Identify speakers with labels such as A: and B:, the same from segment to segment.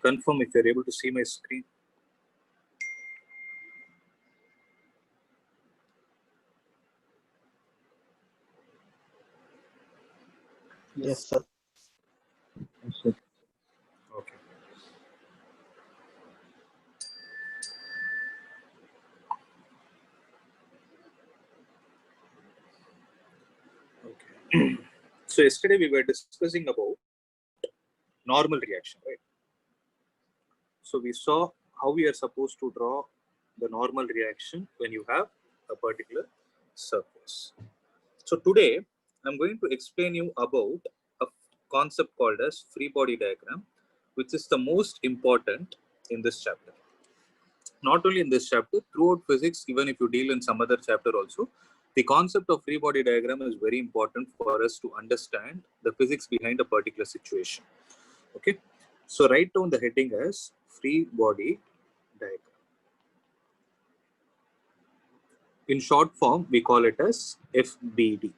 A: confirm if you're able to see my screen.
B: Yes, sir.
A: Okay. Okay. So yesterday we were discussing about normal reaction, right? So we saw how we are supposed to draw the normal reaction when you have a particular surface. So today I'm going to explain you about a concept called as free body diagram, which is the most important in this chapter. Not only in this chapter, throughout physics, even if you deal in some other chapter also, the concept of free body diagram is very important for us to understand the physics behind a particular situation. Okay, so write down the heading as free body diagram. In short form, we call it as FBD.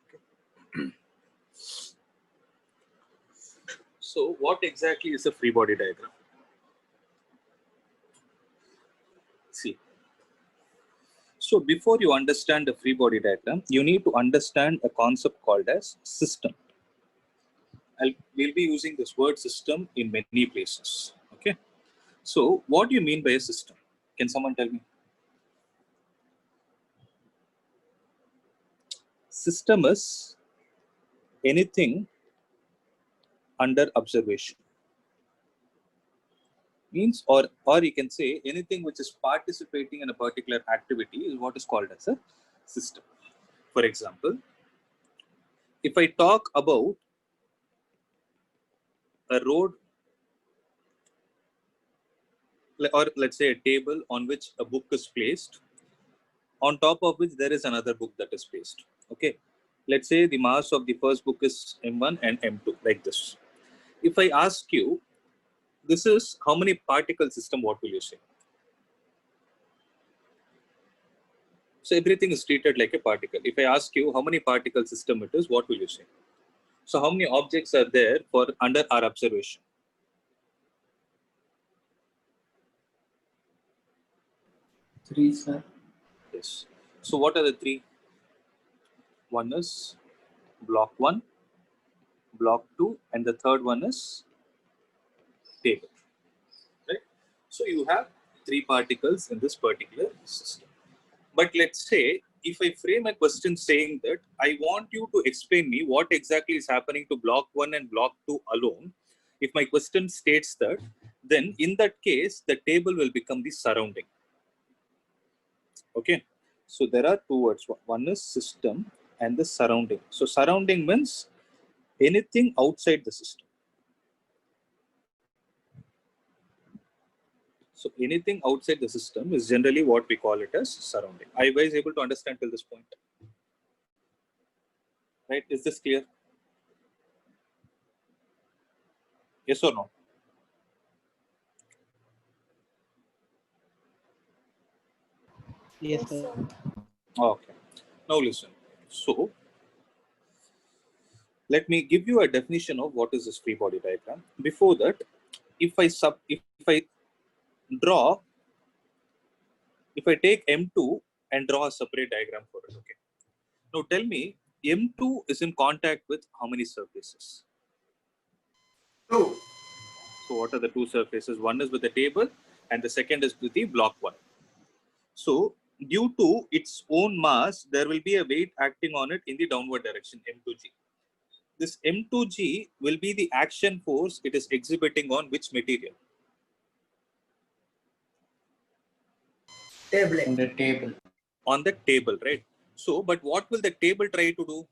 A: Okay. So what exactly is a free body diagram? See, so before you understand the free body diagram, you need to understand a concept called as system. We'll be using this word system in many places. Okay. So what do you mean by a system? Can someone tell me? System is anything under observation. Means, or you can say anything which is participating in a particular activity is what is called as a system. For example, if I talk about a road, or let's say a table on which a book is placed, on top of which there is another book that is placed. Okay, let's say the mass of the first book is M1 and M2, like this. If I ask you, this is how many particle system, what will you say? So everything is treated like a particle. If I ask you how many particle system it is, what will you say? So how many objects are there for under our observation?
B: 3, sir.
A: Yes. So what are the three? One is block 1, block 2, and the third one is table. Right? So you have three particles in this particular system. But let's say if I frame a question saying that I want you to explain me what exactly is happening to block 1 and block 2 alone, if my question states that, then in that case, the table will become the surrounding. Okay. So there are two words. One is system and the surrounding. So surrounding means anything outside the system. So anything outside the system is generally what we call it as surrounding. Are you guys able to understand till this point? Right? Is this clear? Yes or no?
B: Yes, sir.
A: Okay. Now listen. So let me give you a definition of what is this free body diagram. Before that, if I draw, if I take M2 and draw a separate diagram for it. Okay. Now tell me, M2 is in contact with how many surfaces?
B: 2.
A: So what are the two surfaces? One is with the table and the second is with the block 1. So due to its own mass, there will be a weight acting on it in the downward direction, M2G. This M2G will be the action force it is exhibiting on which material?
B: Table. On the table.
A: On the table, right? So, but what will the table try to do?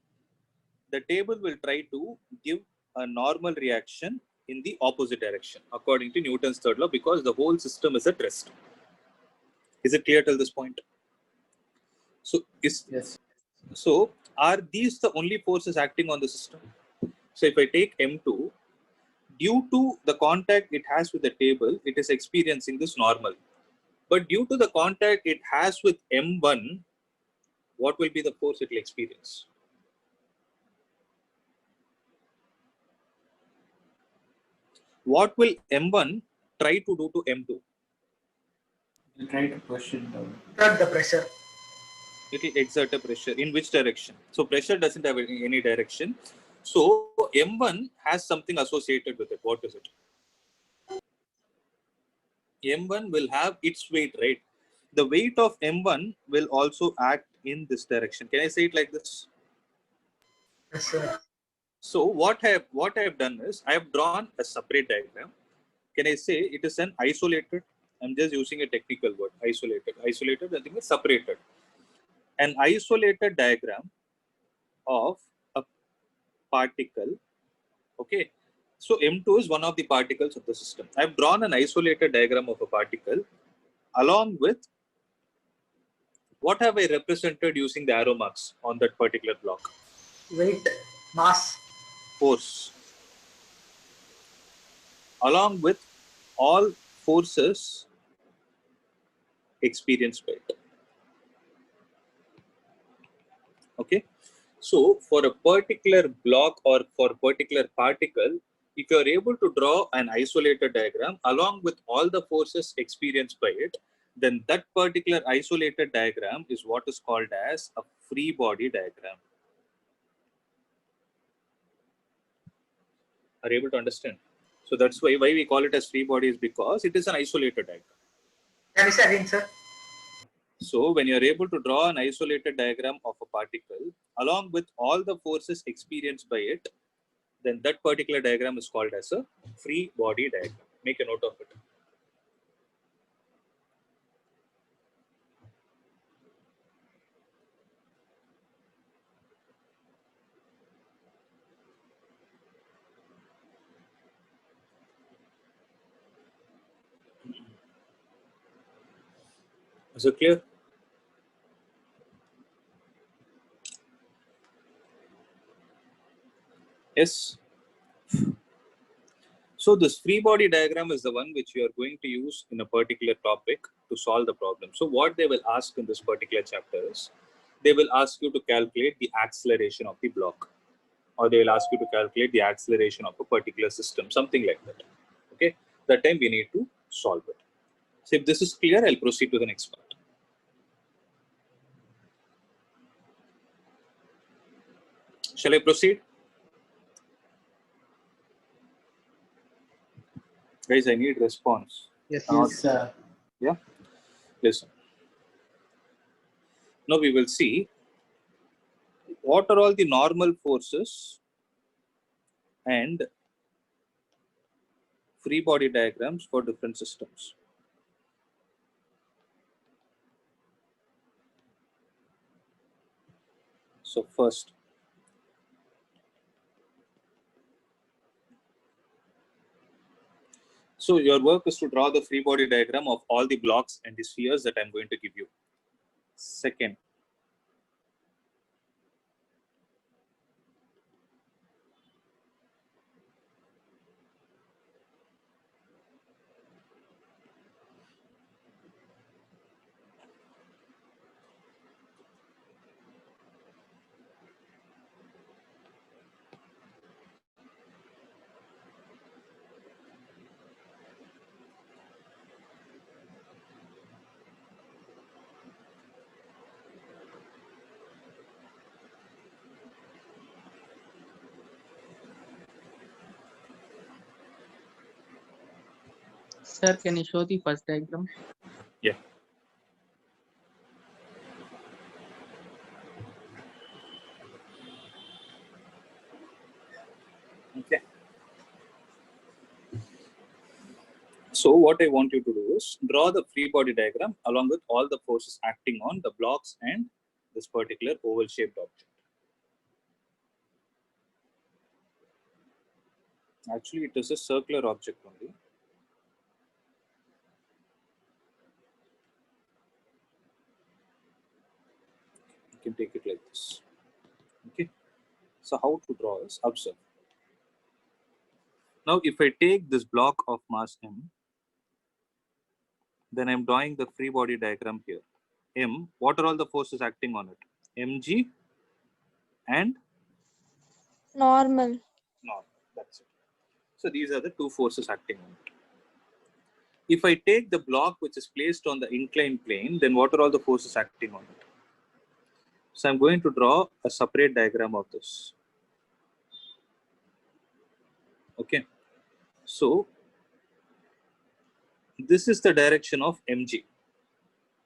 A: The table will try to give a normal reaction in the opposite direction according to Newton's third law, because the whole system is at rest. Is it clear till this point? So
B: Yes.
A: So are these the only forces acting on the system? So if I take M2, due to the contact it has with the table, it is experiencing this normal. But due to the contact it has with M1, what will be the force it will experience? what will M1 try to do to M2?
B: We'll try to push it down.
C: Exert the pressure.
A: It will exert a pressure. In which direction? So pressure doesn't have any direction. So M1 has something associated with it. What is it? M1 will have its weight, right? The weight of M1 will also act in this direction. Can I say it like this?
C: Yes, sir.
A: So what I have done is I have drawn a separate diagram. Can I say it is an isolated? I'm just using a technical word. Isolated. Isolated, I think is separated. An isolated diagram of a particle. Okay. So M2 is one of the particles of the system. I've drawn an isolated diagram of a particle along with what have I represented using the arrow marks on that particular block?
C: Weight, mass.
A: Force. Along with all forces experienced by it. Okay. So for a particular block or for a particular particle, if you are able to draw an isolated diagram along with all the forces experienced by it, then that particular isolated diagram is what is called as a free body diagram. Are you able to understand? So that's why we call it as free body is because it is an isolated diagram.
C: Can you say again, sir?
A: So when you're able to draw an isolated diagram of a particle along with all the forces experienced by it, then that particular diagram is called as a free body diagram. Make a note of it. Is it clear? Yes. So this free body diagram is the one which you are going to use in a particular topic to solve the problem. So what they will ask in this particular chapter is, they will ask you to calculate the acceleration of the block, or they will ask you to calculate the acceleration of a particular system, something like that. Okay, that time we need to solve it. So if this is clear, I'll proceed to the next part. Shall I proceed? Guys, I need response.
C: Yes,
B: Yes, sir.
A: Yeah, listen. Now we will see what are all the normal forces and free body diagrams for different systems. So first, so your work is to draw the free body diagram of all the blocks and the spheres that I'm going to give you. Second,
D: Sir, can you show the first diagram?
A: yeah. Okay. So what I want you to do is draw the free body diagram along with all the forces acting on the blocks and this particular oval shaped object. Actually, it is a circular object only. You can take it like this. Okay. So how to draw is observe. Now, if I take this block of mass m, then I'm drawing the free body diagram here. M, what are all the forces acting on it? Mg and
E: Normal.
A: norm. That's it. So these are the two forces acting on it. If I take the block which is placed on the inclined plane, then what are all the forces acting on it? So I'm going to draw a separate diagram of this. Okay. So this is the direction of mg.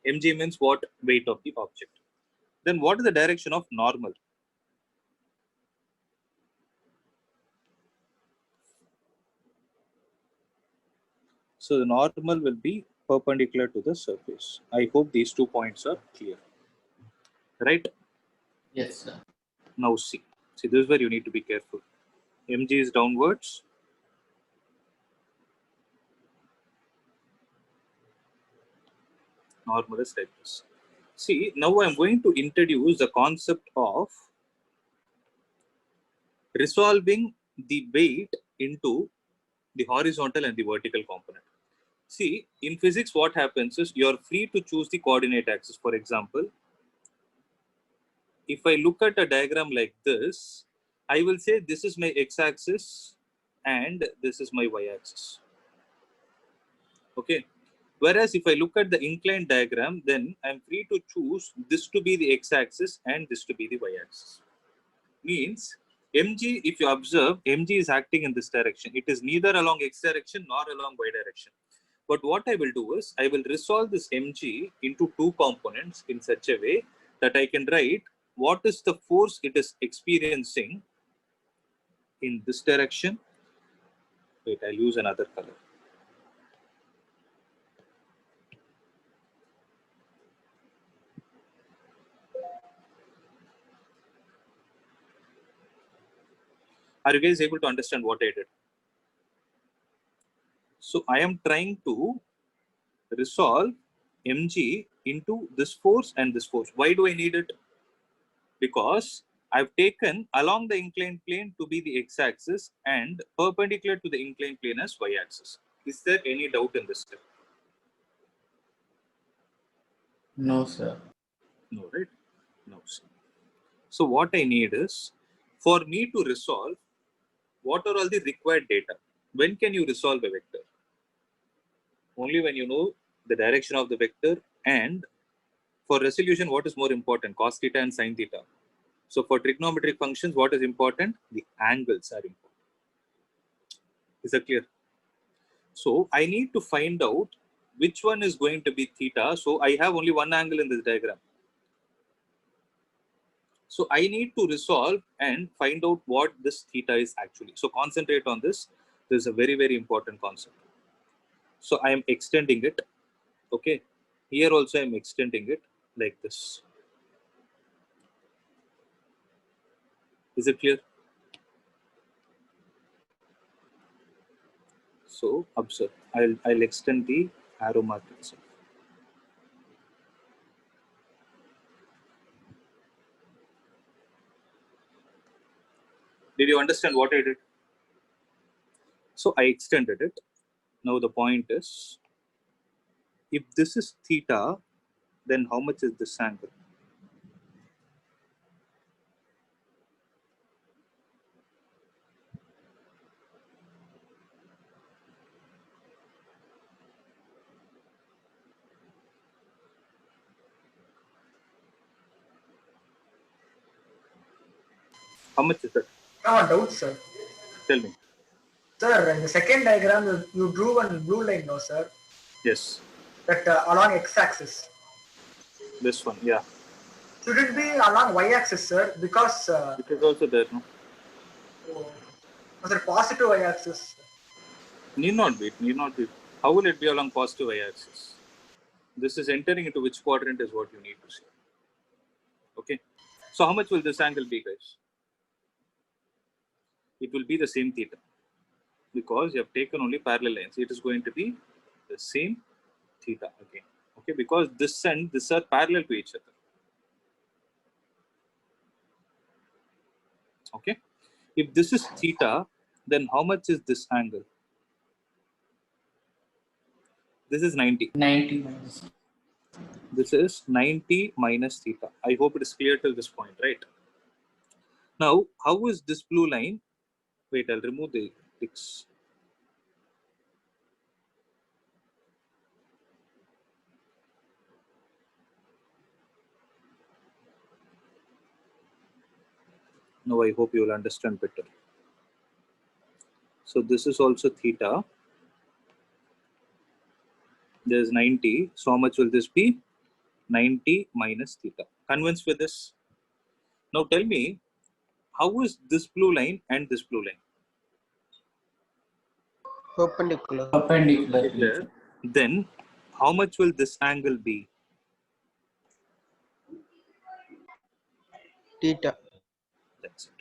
A: Mg means what? Weight of the object. Then what is the direction of normal? So the normal will be perpendicular to the surface. I hope these 2 points are clear. Right?
B: Yes, sir.
A: Now see. See, this is where you need to be careful. Mg is downwards. Normal is like this. See, now I'm going to introduce the concept of resolving the weight into the horizontal and the vertical component. See, in physics, what happens is you're free to choose the coordinate axis. For example, if I look at a diagram like this, I will say this is my x-axis and this is my y-axis. Okay. Whereas if I look at the inclined diagram, then I'm free to choose this to be the x-axis and this to be the y-axis. Means mg, if you observe, mg is acting in this direction. It is neither along x direction nor along y direction. But what I will do is I will resolve this mg into two components in such a way that I can write what is the force it is experiencing in this direction. Wait, I'll use another color. Are you guys able to understand what I did? So I am trying to resolve mg into this force and this force. Why do I need it? Because I've taken along the inclined plane to be the x-axis and perpendicular to the inclined plane as y-axis. Is there any doubt in this step?
B: No, sir.
A: No, right? No, sir. So what I need is, for me to resolve, what are all the required data? When can you resolve a vector? Only when you know the direction of the vector, and for resolution, what is more important? Cos theta and sin theta. So for trigonometric functions, what is important? The angles are important. Is that clear? So I need to find out which one is going to be theta. So I have only one angle in this diagram. So I need to resolve and find out what this theta is actually. So concentrate on this. This is a very, very important concept. So I am extending it. Okay. Here also I am extending it like this. Is it clear? So observe. I'll extend the arrow mark itself. Did you understand what I did? So I extended it. Now the point is, if this is theta, then how much is this angle? How much is that?
C: No doubt, sir.
A: Tell me.
C: Sir, in the second diagram, you drew one blue line, no, sir?
A: Yes.
C: That along x-axis.
A: This one, yeah.
C: Should it be along y-axis, sir? Because
A: It is also there, no?
C: was it positive y-axis?
A: Need not be. Need not be. How will it be along positive y-axis? This is entering into which quadrant is what you need to see. Okay. So how much will this angle be, guys? It will be the same theta, because you have taken only parallel lines. It is going to be the same theta again. Okay, because this and this are parallel to each other. Okay. If this is theta, then how much is this angle? This is 90.
B: 90 minus.
A: This is 90 minus theta. I hope it is clear till this point, right? Now, how is this blue line? Wait, I'll remove the ticks. Now I hope you will understand better. So this is also theta. There's 90. So how much will this be? 90 minus theta. Convinced with this? Now tell me, how is this blue line and this blue line?
C: Perpendicular.
B: Perpendicular.
A: Then how much will this angle be?
C: Theta.
A: That's it.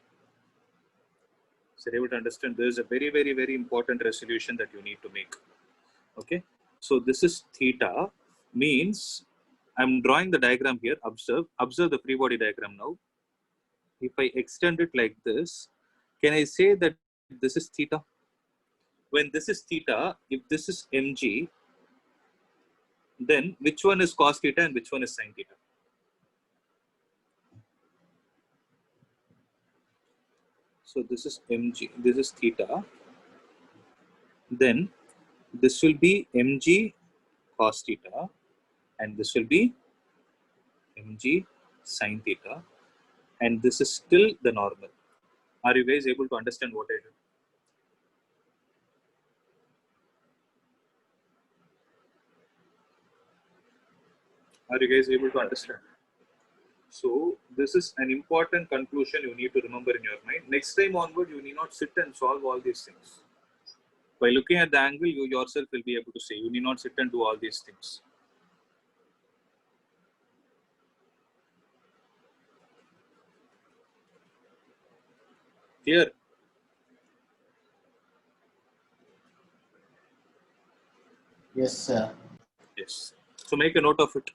A: So able to understand, there is a very, very, very important resolution that you need to make. Okay. So this is theta, means I'm drawing the diagram here. Observe the free body diagram now. If I extend it like this, can I say that this is theta? When this is theta, if this is mg, then which one is cos theta and which one is sin theta? So this is mg, this is theta. Then this will be mg cos theta, and this will be mg sin theta, and this is still the normal. Are you guys able to understand what I did? Are you guys able to understand? So this is an important conclusion you need to remember in your mind. Next time onward, you need not sit and solve all these things. By looking at the angle, you yourself will be able to say. You need not sit and do all these things. Clear?
B: Yes, sir.
A: Yes. So make a note of it.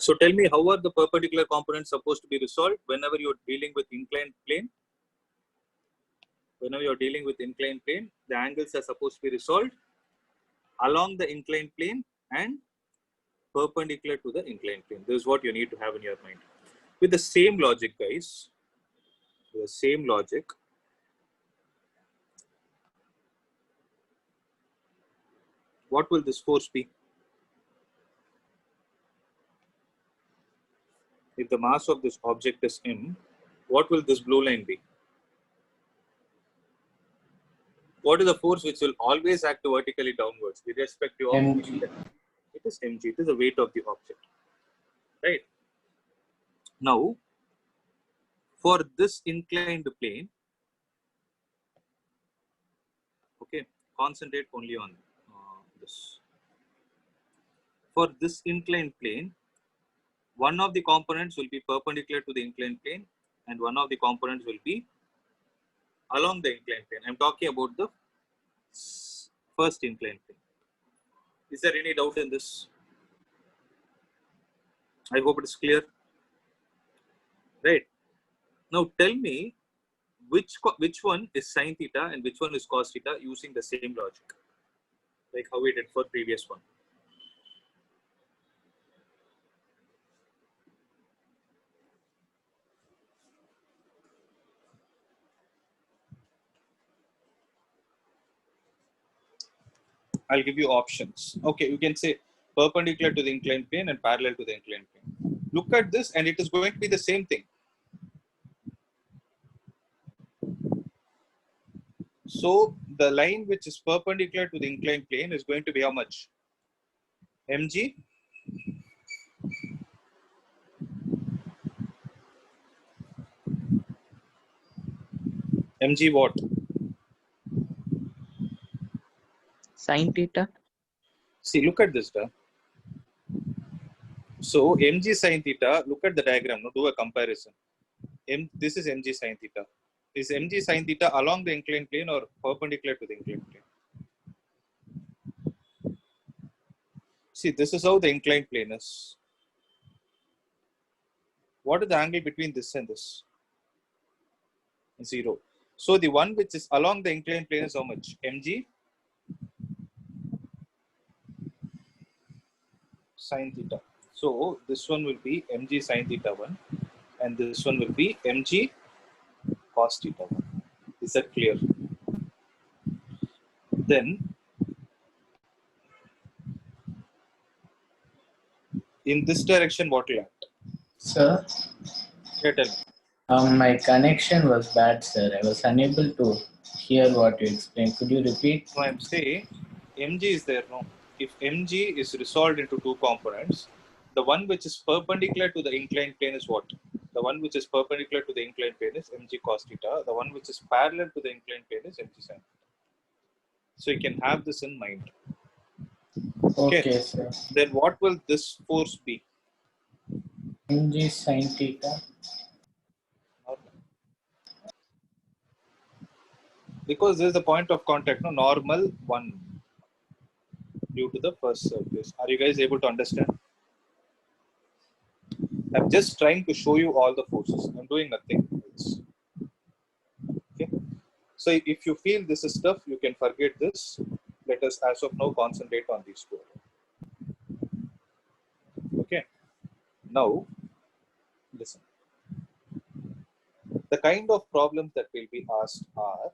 A: So tell me, how are the perpendicular components supposed to be resolved whenever you're dealing with inclined plane? Whenever you're dealing with inclined plane, the angles are supposed to be resolved along the inclined plane and perpendicular to the inclined plane. This is what you need to have in your mind. With the same logic, guys, with the same logic, what will this force be? If the mass of this object is m, what will this blue line be? What is the force which will always act vertically downwards, irrespective of
B: mg.
A: it is mg. It is the weight of the object, right? Now, for this inclined plane, okay, concentrate only on this. For this inclined plane, one of the components will be perpendicular to the inclined plane, and one of the components will be along the inclined plane. I'm talking about the first inclined plane. Is there any doubt in this? I hope it is clear. Right. Now tell me which one is sin theta and which one is cos theta using the same logic, like how we did for previous one. I'll give you options. Okay, you can say perpendicular to the inclined plane and parallel to the inclined plane. Look at this and it is going to be the same thing. So the line which is perpendicular to the inclined plane is going to be how much? Mg mg what?
D: Sin theta.
A: See, look at this. So mg sin theta, look at the diagram, no, do a comparison. This is mg sin theta. Is mg sin theta along the inclined plane or perpendicular to the inclined plane? See, this is how the inclined plane is. What is the angle between this and this? 0. So the one which is along the inclined plane is how much? Mg sine theta. So this one will be mg sine theta 1 and this one will be mg cos theta 1. Is that clear? Then in this direction what will act?
B: Sir,
A: Yeah, tell me.
B: my connection was bad, sir. I was unable to hear what you explained. Could you repeat?
A: So I'm saying mg is there, no? If mg is resolved into two components, the one which is perpendicular to the inclined plane is what? The one which is perpendicular to the inclined plane is mg cos theta. The one which is parallel to the inclined plane is mg sin theta. So you can have this in mind.
B: Okay, sir.
A: Then what will this force be?
B: Mg sin theta.
A: Because there is a point of contact, no, normal 1 due to the first surface. Are you guys able to understand? I'm just trying to show you all the forces. I'm doing nothing else. Okay. So if you feel this is tough, you can forget this. Let us as of now concentrate on these two. Okay. Now, listen. The kind of problems that will be asked are,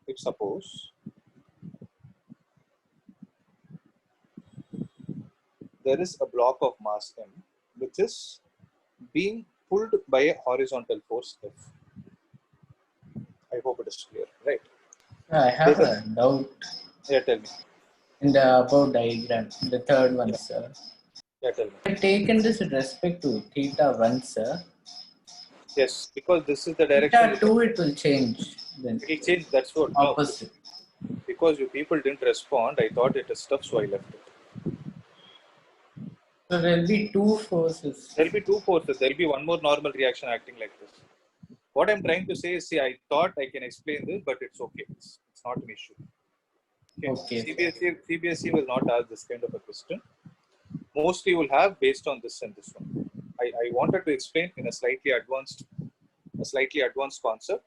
A: if suppose there is a block of mass m which is being pulled by a horizontal force F. I hope it is clear, right?
B: I have a doubt
A: Yeah, tell me.
B: in the above diagram, the third one, sir.
A: Yeah, tell me.
B: I've taken this with respect to theta 1, sir.
A: Yes, because this is the
B: Theta
A: direction.
B: 2, it will change. Then
A: It will change. That's what. No,
B: opposite.
A: because you people didn't respond, I thought it is tough, so I left it.
B: So there will be two forces.
A: There'll be two forces. There'll be one more normal reaction acting like this. What I'm trying to say is, see, I thought I can explain this, but it's okay. It's not an issue.
B: Okay.
A: CBSE will not ask this kind of a question. Mostly will have based on this and this one. I wanted to explain in a slightly advanced concept,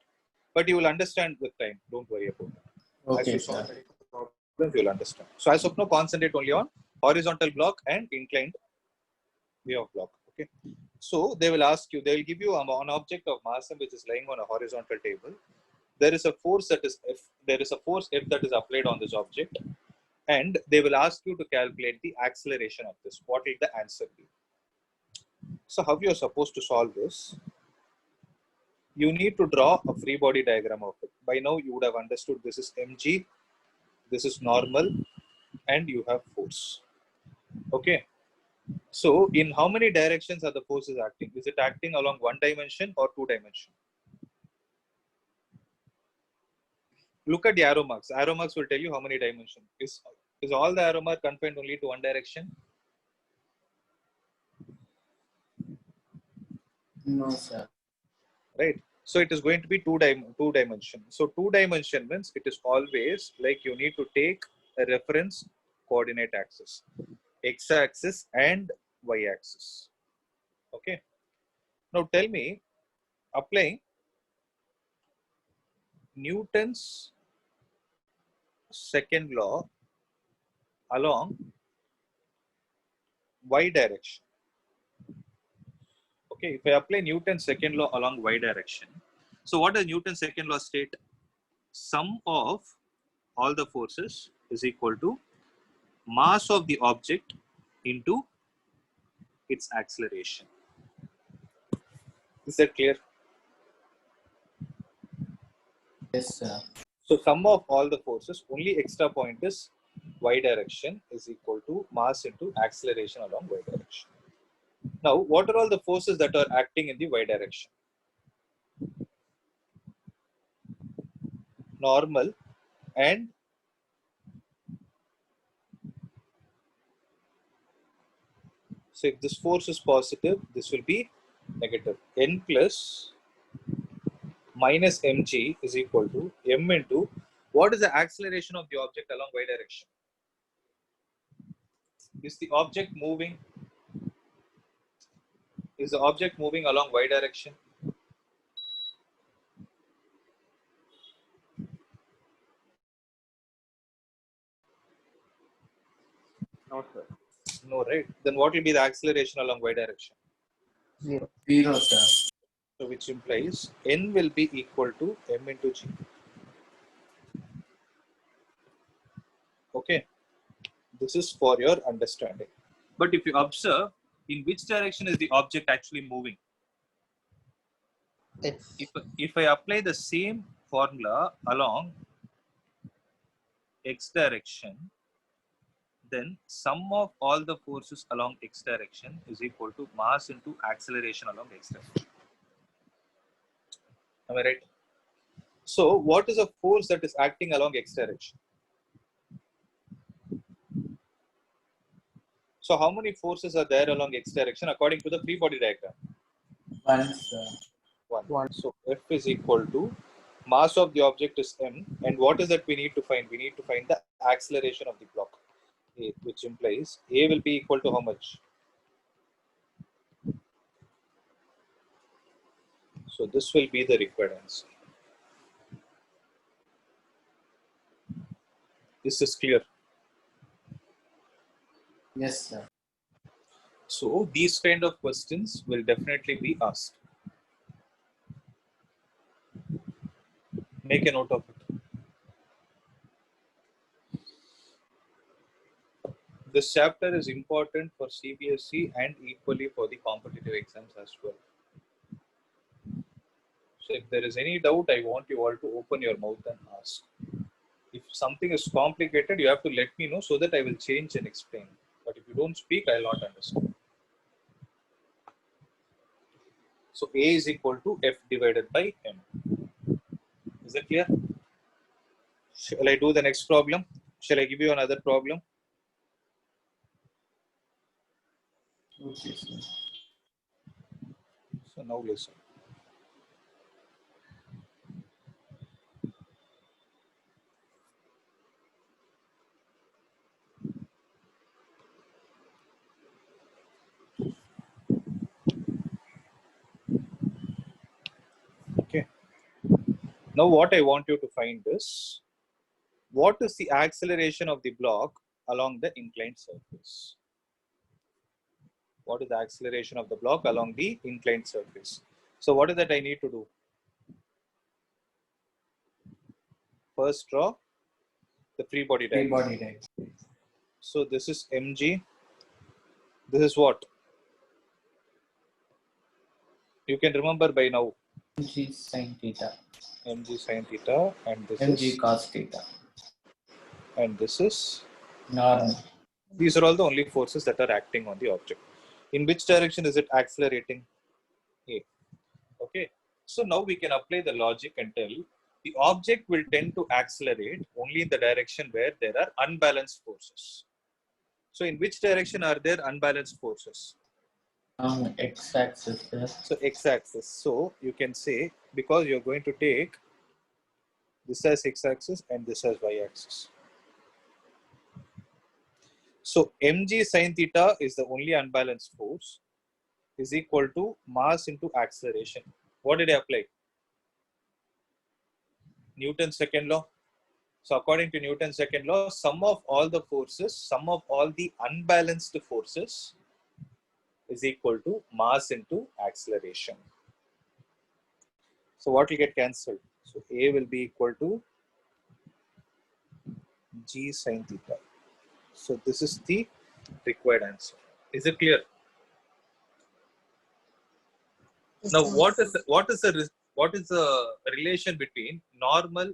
A: but you will understand with time. Don't worry about it. As
B: Okay,
A: you
B: sir.
A: solve any problems, you will understand. So as of now, concentrate only on horizontal block and inclined way of block. Okay. So they will ask you, they will give you an object of mass m which is lying on a horizontal table. There is a force that is F. There is a force F that is applied on this object, and they will ask you to calculate the acceleration of this. What will the answer be? So how you are supposed to solve this? You need to draw a free body diagram of it. By now you would have understood this is mg, this is normal, and you have force. Okay. So in how many directions are the forces acting? Is it acting along one dimension or two dimension? Look at the arrow marks. Arrow marks will tell you how many dimensions. Is all the arrow mark confined only to one direction?
B: No, sir.
A: Right. So it is going to be two dimension. So two dimension means it is always like you need to take a reference coordinate axis, x axis and y axis. Okay. Now tell me, applying Newton's second law along y direction. Okay, if I apply Newton's second law along y direction, so what does Newton's second law state? Sum of all the forces is equal to mass of the object into its acceleration. Is that clear?
B: Yes, sir.
A: So sum of all the forces, only extra point is y direction is equal to mass into acceleration along y direction. Now, what are all the forces that are acting in the y direction? Normal and so if this force is positive, this will be negative. N plus minus mg is equal to m into what is the acceleration of the object along y direction? Is the object moving? Is the object moving along y direction?
E: No, sir.
A: No, right? Then what will be the acceleration along y direction?
D: 0.
B: 0, sir.
A: So which implies n will be equal to m into g. Okay, this is for your understanding. But if you observe, in which direction is the object actually moving?
D: X.
A: If I apply the same formula along x direction, then sum of all the forces along x direction is equal to mass into acceleration along x direction. Am I right? So what is a force that is acting along x direction? So how many forces are there along x direction according to the free body diagram?
B: 1, sir.
A: One. So F is equal to mass of the object is m, and what is that we need to find? We need to find the acceleration of the block, A, which implies A will be equal to how much? So this will be the required answer. This is clear.
B: Yes, sir.
A: So these kind of questions will definitely be asked. Make a note of it. This chapter is important for CBSE and equally for the competitive exams as well. So if there is any doubt, I want you all to open your mouth and ask. If something is complicated, you have to let me know so that I will change and explain. But if you don't speak, I will not understand. So A is equal to F divided by M. Is it clear? Shall I do the next problem? Shall I give you another problem?
B: Okay, sir.
A: So now listen. Okay. Now what I want you to find is, what is the acceleration of the block along the inclined surface? What is the acceleration of the block along the inclined surface? So what is that I need to do? First draw the free body
B: Free
A: diagram.
B: body diagram.
A: So this is mg. This is what? You can remember by now.
B: mg sin theta.
A: Mg sin theta, and this
B: mg
A: is,
B: cos theta.
A: and this is.
B: Normal.
A: These are all the only forces that are acting on the object. In which direction is it accelerating? A. Okay. So now we can apply the logic and tell the object will tend to accelerate only in the direction where there are unbalanced forces. So in which direction are there unbalanced forces?
B: On x-axis, sir.
A: So x-axis. So you can say, because you're going to take this as x-axis and this as y-axis. So mg sin theta is the only unbalanced force, is equal to mass into acceleration. What did I apply? Newton's second law. So according to Newton's second law, sum of all the forces, sum of all the unbalanced forces is equal to mass into acceleration. So what will get cancelled? So A will be equal to g sin theta. So this is the required answer. Is it clear? Now what is the relation between normal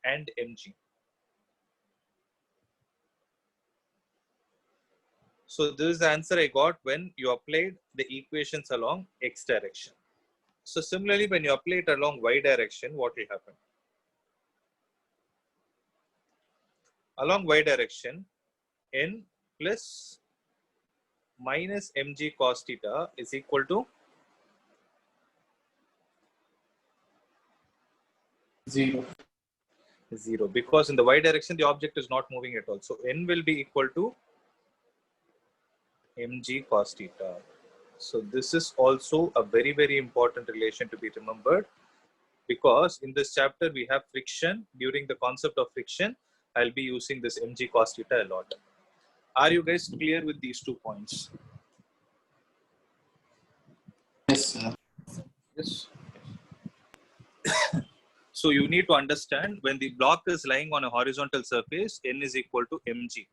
A: and mg? So this is the answer I got when you applied the equations along x direction. So similarly, when you apply it along y direction, what will happen? Along y direction, n plus minus mg cos theta is equal to
B: 0.
A: 0, because in the y direction the object is not moving at all. So n will be equal to mg cos theta. So this is also a very, very important relation to be remembered, because in this chapter we have friction. During the concept of friction, I'll be using this mg cos theta a lot. Are you guys clear with these 2 points?
B: Yes, sir.
A: Yes. So you need to understand when the block is lying on a horizontal surface, n is equal to mg.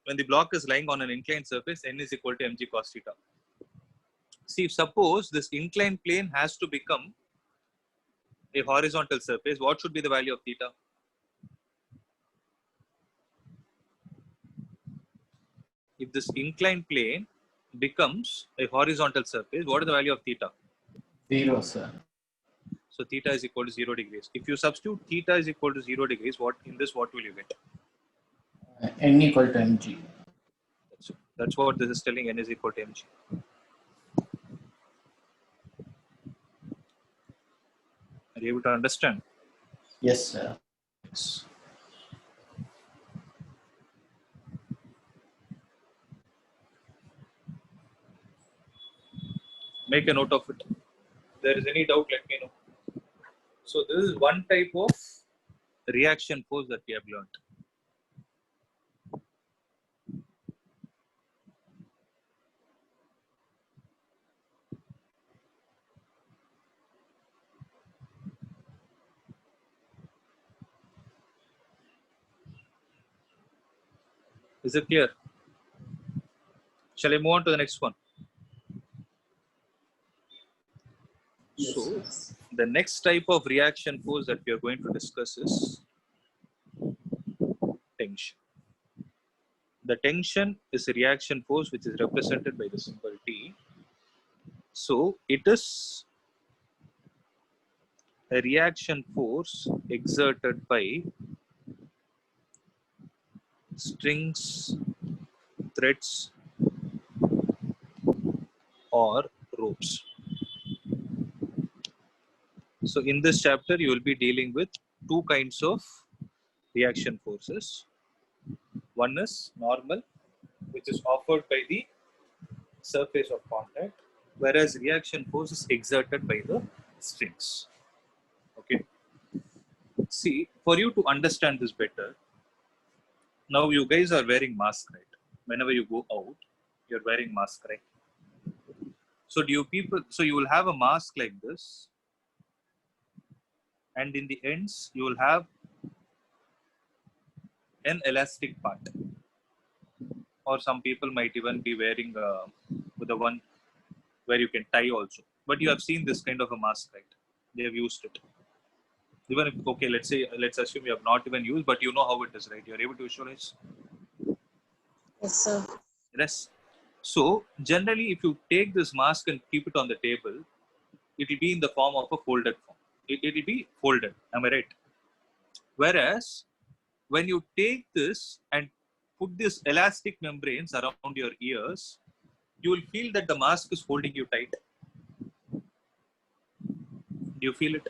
A: When the block is lying on an inclined surface, n is equal to mg cos theta. See, suppose this inclined plane has to become a horizontal surface, what should be the value of theta? If this inclined plane becomes a horizontal surface, what is the value of theta?
B: 0, sir.
A: So theta is equal to 0 degrees. If you substitute theta is equal to 0 degrees, what will you get?
B: N equal to mg.
A: That's what this is telling, n is equal to mg. Are you able to understand?
B: Yes, sir.
A: Yes. Make a note of it. If there is any doubt, let me know. So this is one type of reaction force that we have learned. Is it clear? Shall I move on to the next one?
B: Yes,
A: So
B: sir.
A: the next type of reaction force that we are going to discuss is tension. The tension is a reaction force which is represented by the symbol T. So it is a reaction force exerted by strings, threads, or ropes. So in this chapter, you will be dealing with 2 kinds of reaction forces. One is normal, which is offered by the surface of contact, whereas reaction force is exerted by the strings. Okay. See, for you to understand this better, now you guys are wearing mask, right? Whenever you go out, you're wearing mask, right? So so you will have a mask like this, and in the ends, you will have an elastic part. Or some people might even be wearing with the one where you can tie also. But you have seen this kind of a mask, right? They have used it. Even if, okay, let's assume you have not even used, but you know how it is, right? You're able to visualize.
E: Yes, sir.
A: Yes. So generally, if you take this mask and keep it on the table, it will be in the form of a folded form. It will be folded. Am I right? Whereas when you take this and put these elastic membranes around your ears, you will feel that the mask is holding you tight. Do you feel it?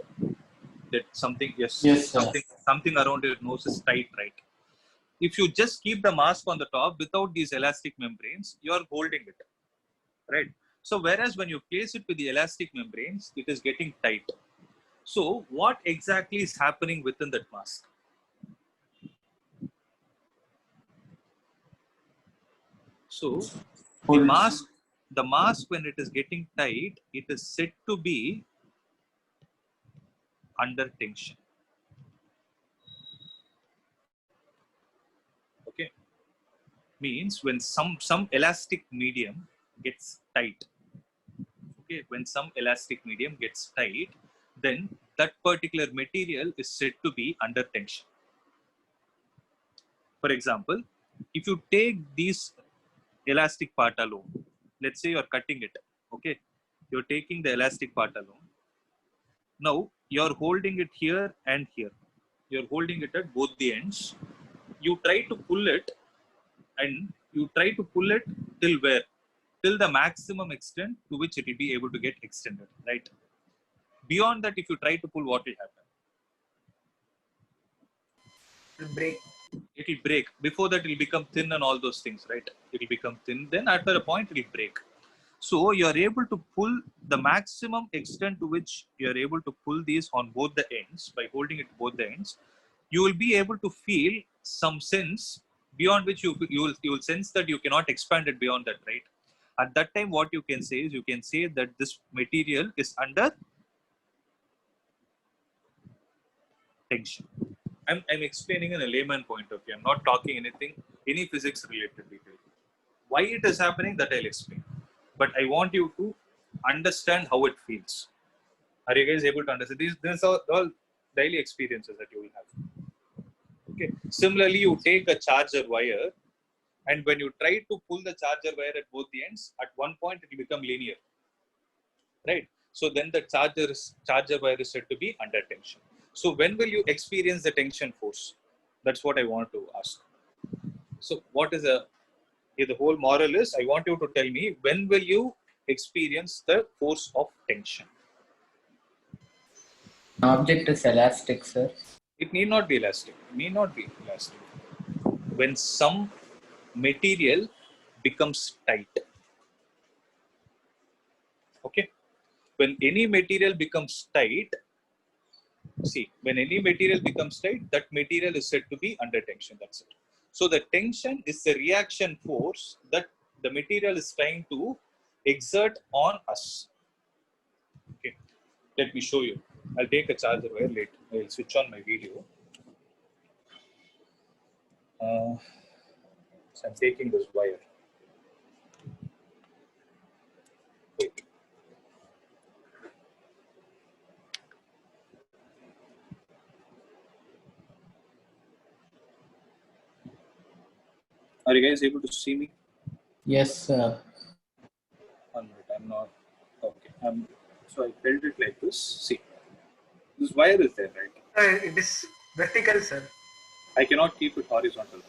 A: That something, yes,
B: Yes, sir.
A: something around your nose is tight, right? If you just keep the mask on the top without these elastic membranes, you are holding it, right? So whereas when you place it with the elastic membranes, it is getting tight. So what exactly is happening within that mask? So
B: Holds.
A: the mask when it is getting tight, it is said to be under tension. Okay, means when some elastic medium gets tight. Okay, when some elastic medium gets tight, then that particular material is said to be under tension. For example, if you take this elastic part alone, let's say you're cutting it, okay, you're taking the elastic part alone. Now you're holding it here and here. You're holding it at both the ends. You try to pull it, and you try to pull it till where? Till the maximum extent to which it will be able to get extended, right? Beyond that, if you try to pull, what will happen?
C: Will break.
A: It will break. Before that, it will become thin and all those things, right? It will become thin. Then after a point, it will break. So you are able to pull the maximum extent to which you are able to pull these on both the ends by holding it both the ends. You will be able to feel some sense beyond which you will sense that you cannot expand it beyond that, right? At that time, what you can say is you can say that this material is under tension. I'm explaining in a layman point of view. I'm not talking any physics related detail. Why it is happening, that I'll explain. But I want you to understand how it feels. Are you guys able to understand? These are all daily experiences that you will have. Okay. Similarly, you take a charger wire, and when you try to pull the charger wire at both the ends, at one point it will become linear, right? So then the charger wire is said to be under tension. So when will you experience the tension force? That's what I want to ask. So what is the whole moral is, I want you to tell me, when will you experience the force of tension?
B: Object is elastic, sir.
A: It need not be elastic. It need not be elastic. When some material becomes tight. Okay. When any material becomes tight, when any material becomes tight, that material is said to be under tension. That's it. So the tension is the reaction force that the material is trying to exert on us. Okay. Let me show you. I'll take a charger wire later. I'll switch on my video. So I'm taking this wire. Wait. Are you guys able to see me?
B: Yes, sir.
A: One minute, I'm not. Okay. So I held it like this. See, this wire is there, right?
C: It is vertical, sir.
A: I cannot keep it horizontal.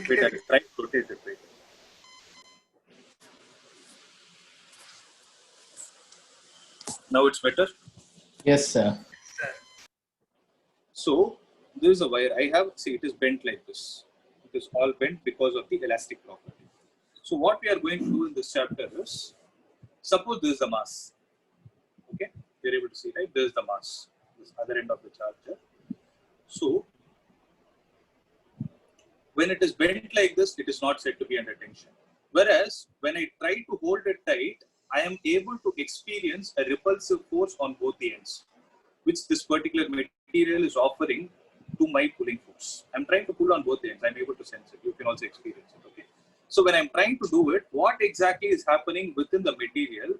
A: Wait, I'll try to rotate it. Wait. Now it's better.
B: Yes, sir.
A: So this is a wire I have. See, it is bent like this. It is all bent because of the elastic property. So what we are going to do in this chapter is, suppose this is the mass. Okay, you're able to see, right? This is the mass. This other end of the charger. So when it is bent like this, it is not said to be under tension. Whereas when I try to hold it tight, I am able to experience a repulsive force on both the ends, which this particular material is offering to my pulling force. I'm trying to pull on both ends. I'm able to sense it. You can also experience it. Okay. So when I'm trying to do it, what exactly is happening within the material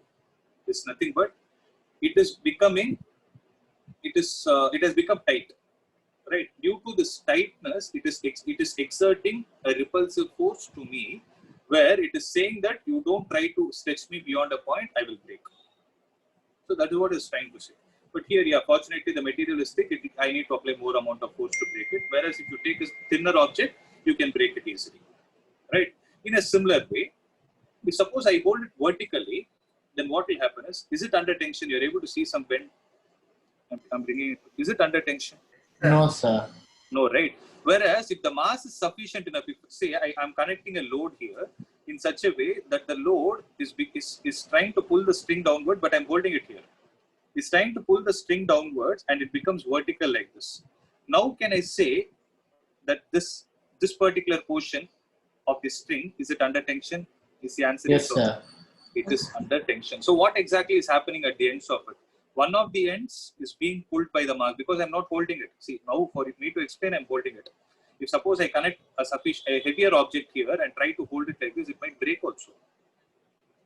A: is nothing but it has become tight. Right, due to this tightness, it is exerting a repulsive force to me, where it is saying that you don't try to stretch me beyond a point, I will break. So that is what it's trying to say. But here, yeah, fortunately the material is thick. I need to apply more amount of force to break it. Whereas if you take a thinner object, you can break it easily. Right? In a similar way, if suppose I hold it vertically, then what will happen is it under tension? You're able to see some bend. I'm bringing it. Is it under tension?
B: No, sir.
A: No, right? Whereas if the mass is sufficient enough, if say I'm connecting a load here in such a way that the load is trying to pull the string downward, but I'm holding it here. It's trying to pull the string downwards and it becomes vertical like this. Now can I say that this particular portion of the string, is it under tension? Is the answer
B: Yes,
A: yes,
B: sir.
A: it is under tension. So what exactly is happening at the ends of it? One of the ends is being pulled by the mass because I'm not holding it. See, now for me to explain, I'm holding it. If suppose I connect a heavier object here and try to hold it like this, it might break also.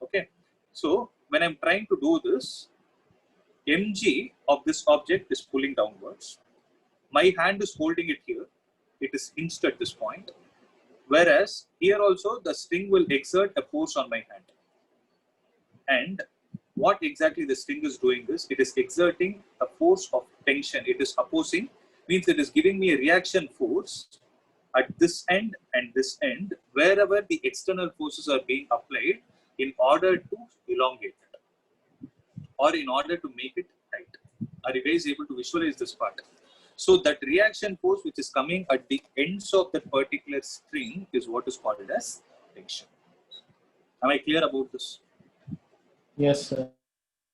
A: Okay. So when I'm trying to do this, mg of this object is pulling downwards. My hand is holding it here. It is hinged at this point. Whereas here also the string will exert a force on my hand. And what exactly the string is doing is, it is exerting a force of tension. It is opposing, means it is giving me a reaction force at this end and this end, wherever the external forces are being applied in order to elongate it or in order to make it tight. Are you guys able to visualize this part? So that reaction force which is coming at the ends of that particular string is what is called as tension. Am I clear about this?
B: Yes, sir.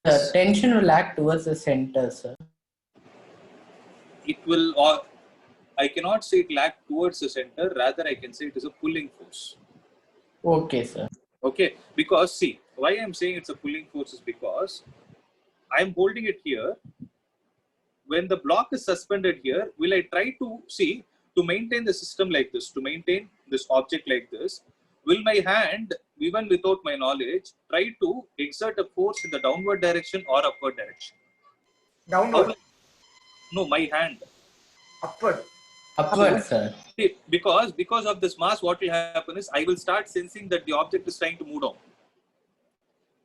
B: The tension will act towards the center, sir.
A: It will, or I cannot say it will act towards the center. Rather, I can say it is a pulling force.
B: Okay, sir.
A: Okay, because see, why I'm saying it's a pulling force is because I'm holding it here. When the block is suspended here, will I try to see to maintain the system like this, to maintain this object like this? Will my hand, even without my knowledge, try to exert a force in the downward direction or upward direction?
C: Downward.
A: No, my hand.
C: Upward.
B: Upward, sir.
A: Because of this mass, what will happen is I will start sensing that the object is trying to move down.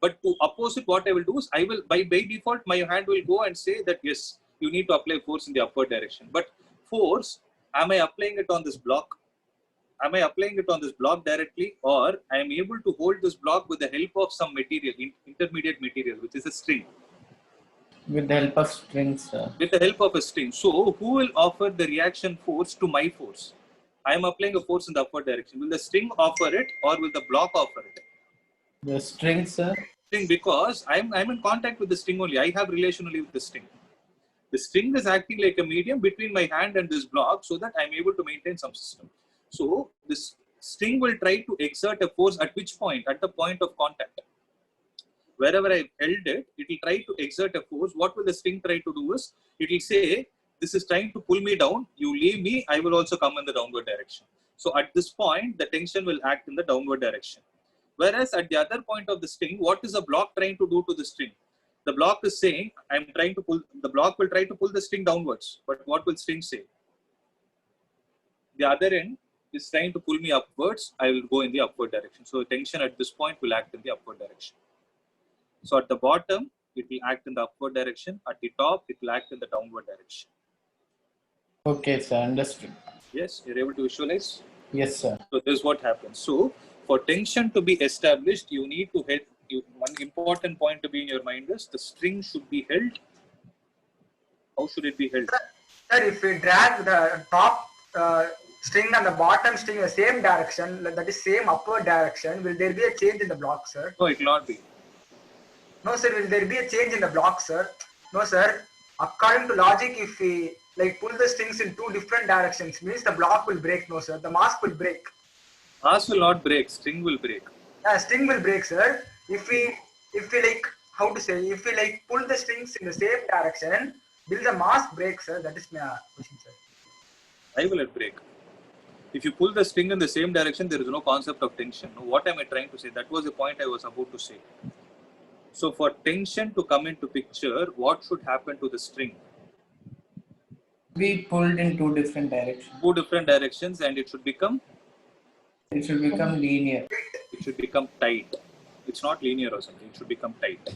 A: But to oppose it, what I will do is I will by default my hand will go and say that yes, you need to apply force in the upward direction. But force, am I applying it on this block? Am I applying it on this block directly, or I am able to hold this block with the help of some material, intermediate material, which is a string?
B: With the help of strings, sir.
A: With the help of a string. So who will offer the reaction force to my force? I am applying a force in the upward direction. Will the string offer it, or will the block offer it?
B: The string, sir.
A: String, because I'm in contact with the string only. I have relation only with the string. The string is acting like a medium between my hand and this block so that I'm able to maintain some system. So this string will try to exert a force at which point? At the point of contact. Wherever I held it, it will try to exert a force. What will the string try to do is, it will say, this is trying to pull me down. You leave me, I will also come in the downward direction. So at this point, the tension will act in the downward direction. Whereas at the other point of the string, what is the block trying to do to the string? The block is saying, I'm trying to pull, the block will try to pull the string downwards. But what will string say? The other end is trying to pull me upwards. I will go in the upward direction. So tension at this point will act in the upward direction. So at the bottom, it will act in the upward direction. At the top, it will act in the downward direction.
B: Okay, sir. Understood.
A: Yes, you're able to visualize?
B: Yes, sir.
A: So this is what happens. So for tension to be established, you need to hit, one important point to be in your mind is the string should be held. How should it be held?
C: Sir, if we drag the top string and the bottom string in the same direction, that is same upward direction, will there be a change in the block, sir?
A: No, it will not be.
C: No, sir. Will there be a change in the block, sir? No, sir. According to logic, if we like pull the strings in two different directions, means the block will break. No, sir. The mass will break.
A: Mass will not break. String will break.
C: String will break, sir. If we like, how to say, if we like pull the strings in the same direction, will the mass break, sir? That is my question, sir.
A: Why will it break? If you pull the string in the same direction, there is no concept of tension. No, what am I trying to say? That was the point I was about to say. So for tension to come into picture, what should happen to the string?
B: We pulled in two different directions.
A: Two different directions, and it should become
B: linear.
A: it should become tight. It's not linear or something. It should become tight.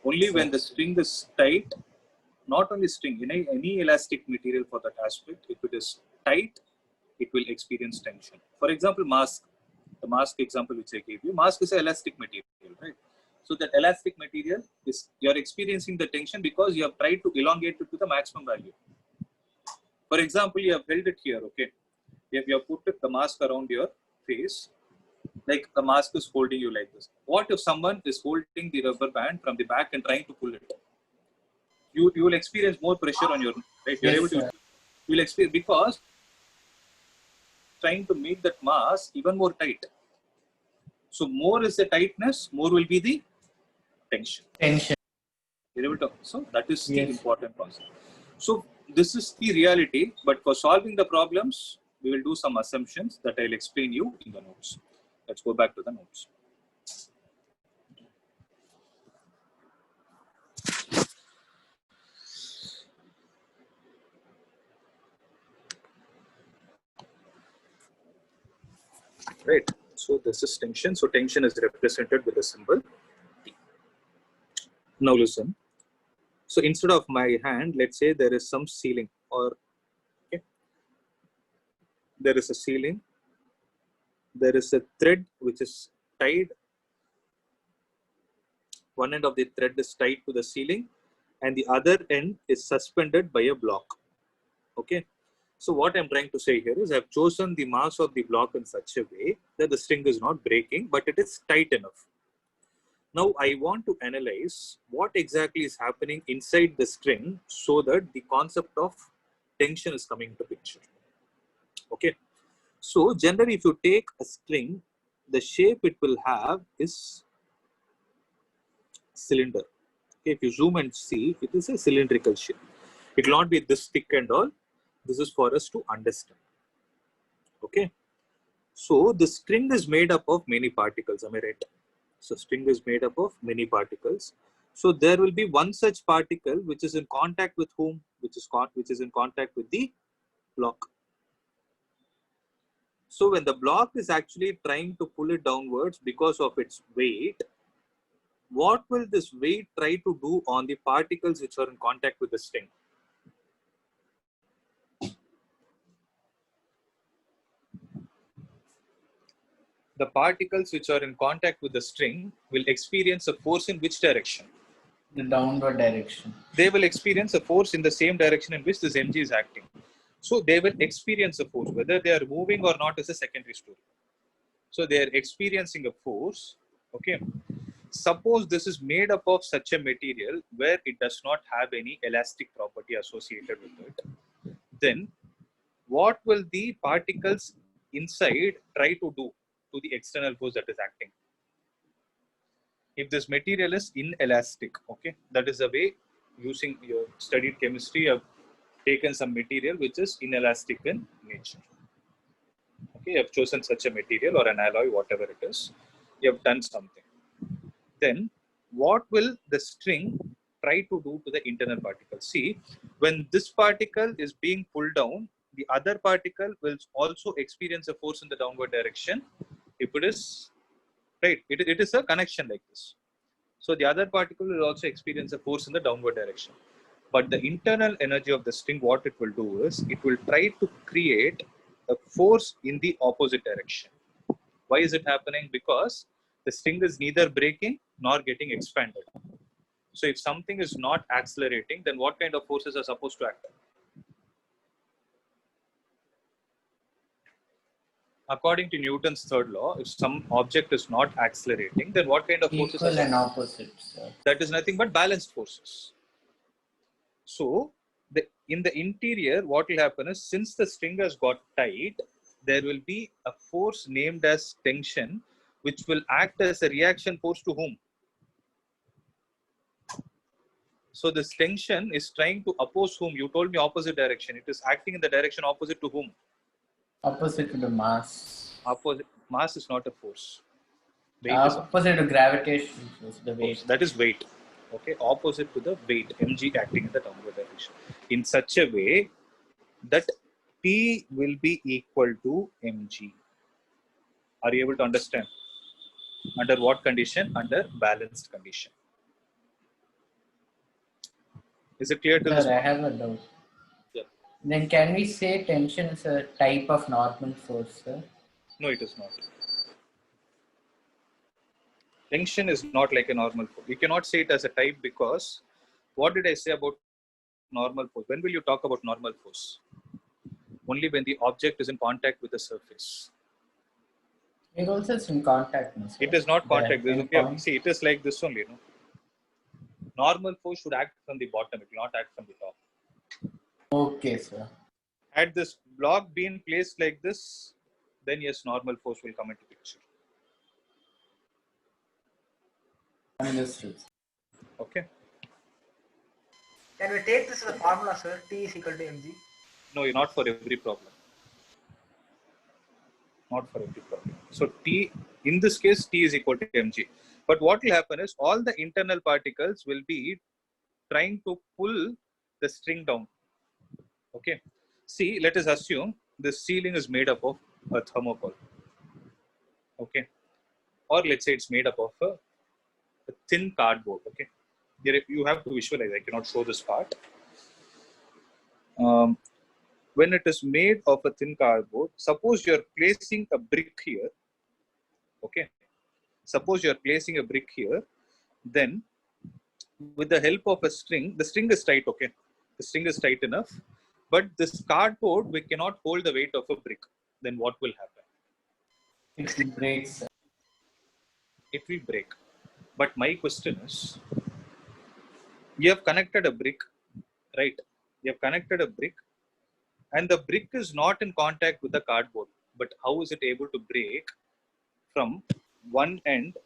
A: Only when the string is tight, not only string, in any elastic material for that aspect, if it is tight, it will experience tension. For example, mask. The mask example which I gave you, mask is an elastic material, right? So that elastic material is, you are experiencing the tension because you have tried to elongate it to the maximum value. For example, you have held it here, okay? If you have put the mask around your face, like the mask is holding you like this. What if someone is holding the rubber band from the back and trying to pull it? You will experience more pressure on your, right? You're
B: Yes,
A: able to,
B: sir.
A: you will experience, because trying to make that mask even more tight. So more is the tightness, more will be the tension. You're able to, so that is the
B: Yes.
A: important concept. So this is the reality, but for solving the problems, we will do some assumptions that I'll explain you in the notes. Let's go back to the notes. Right. So this is tension. So tension is represented with a symbol T. Now listen. So instead of my hand, let's say there is some ceiling, or okay, there is a ceiling. There is a thread which is tied. One end of the thread is tied to the ceiling, and the other end is suspended by a block. Okay. So what I'm trying to say here is I've chosen the mass of the block in such a way that the string is not breaking, but it is tight enough. Now I want to analyze what exactly is happening inside the string so that the concept of tension is coming into picture. Okay. So generally, if you take a string, the shape it will have is cylinder. Okay. If you zoom and see, it is a cylindrical shape. It will not be this thick and all. This is for us to understand. Okay. So the string is made up of many particles. Am I right? So string is made up of many particles. So there will be one such particle which is in contact with whom? Which is in contact with the block. So when the block is actually trying to pull it downwards because of its weight, what will this weight try to do on the particles which are in contact with the string? The particles which are in contact with the string will experience a force in which direction?
B: The downward direction.
A: They will experience a force in the same direction in which this mg is acting. So they will experience a force. Whether they are moving or not is a secondary story. So they are experiencing a force. Okay. Suppose this is made up of such a material where it does not have any elastic property associated with it. Then what will the particles inside try to do to the external force that is acting? If this material is inelastic, okay, that is the way, using your studied chemistry, you have taken some material which is inelastic in nature. Okay, you have chosen such a material or an alloy, whatever it is, you have done something. Then what will the string try to do to the internal particle? See, when this particle is being pulled down, the other particle will also experience a force in the downward direction. If it is right, it is a connection like this. So the other particle will also experience a force in the downward direction. But the internal energy of the string, what it will do is, it will try to create a force in the opposite direction. Why is it happening? Because the string is neither breaking nor getting expanded. So if something is not accelerating, then what kind of forces are supposed to act? According to Newton's third law, if some object is not accelerating, then what kind of forces
B: Equal
A: are
B: and opposite, sir.
A: That is nothing but balanced forces. So in the interior, what will happen is, since the string has got tight, there will be a force named as tension, which will act as a reaction force to whom? So this tension is trying to oppose whom? You told me opposite direction. It is acting in the direction opposite to whom?
B: Opposite to the mass.
A: Opposite. Mass is not a force. Weight is a
B: Opposite to gravitation is the weight.
A: force. That is weight. Okay, opposite to the weight, mg acting in the downward direction. In such a way that P will be equal to mg. Are you able to understand? Under what condition? Under balanced condition. Is it clear to this?
B: Sir, I have a doubt.
A: Yeah.
B: Then can we say tension is a type of normal force, sir?
A: No, it is not. Tension is not like a normal force. You cannot say it as a type, because what did I say about normal force? When will you talk about normal force? Only when the object is in contact with the surface.
B: It also is in contact, no, sir.
A: It is not contact.
B: The
A: See, it is like this only. No? Normal force should act from the bottom. It will not act from the top.
B: Okay, sir.
A: Had this block been placed like this, then yes, normal force will come into picture.
B: Understood.
A: Okay.
C: Can we take this as a formula, sir? T is equal to mg.
A: No, not for every problem. Not for every problem. So T, in this case, T is equal to mg. But what will happen is, all the internal particles will be trying to pull the string down. Okay. See, let us assume the ceiling is made up of a thermocol. Okay. Or let's say it's made up of a thin cardboard. Okay. You have to visualize. I cannot show this part. When it is made of a thin cardboard, suppose you're placing a brick here. Okay. Suppose you're placing a brick here, then with the help of a string, the string is tight. Okay. The string is tight enough, but this cardboard, we cannot hold the weight of a brick. Then what will happen?
B: It will break, sir.
A: It will break. But my question is, you have connected a brick, right? You have connected a brick and the brick is not in contact with the cardboard, but how is it able to break from one end?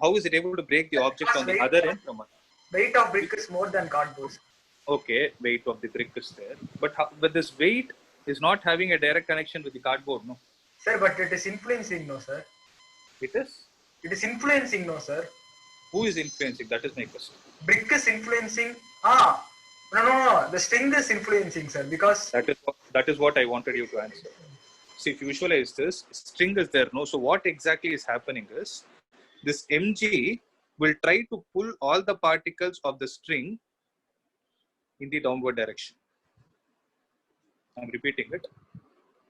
A: How is it able to break the object on the other end from one?
C: Weight of brick is more than cardboard.
A: Okay, weight of the brick is there, but but this weight is not having a direct connection with the cardboard, no?
C: Sir, but it is influencing, no, sir.
A: It is.
C: It is influencing, no, sir.
A: Who is influencing? That is my question.
C: Brick is influencing. No. The string is influencing, sir, because
A: That is what I wanted you to answer. See, if you visualize this, string is there, no? So what exactly is happening is, this mg will try to pull all the particles of the string in the downward direction. I'm repeating it.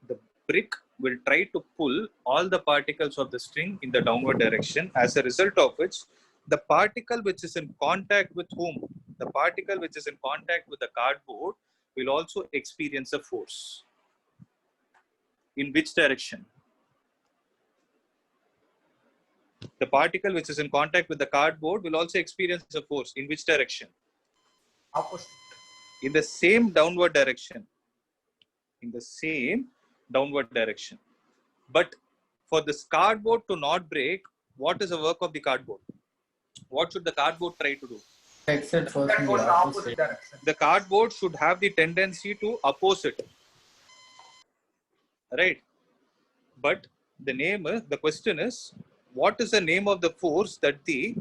A: The brick will try to pull all the particles of the string in the downward direction, as a result of which the particle which is in contact with whom? The particle which is in contact with the cardboard will also experience a force. In which direction? The particle which is in contact with the cardboard will also experience a force. In which direction?
C: opposite.
A: In the same downward direction. In the same downward direction. But for this cardboard to not break, what is the work of the cardboard? What should the cardboard try to do?
B: Exert force
C: That
B: in
C: was
B: the
C: the opposite
B: opposite.
C: direction.
A: The cardboard should have the tendency to oppose it. Right? But the question is, what is the name of the force that the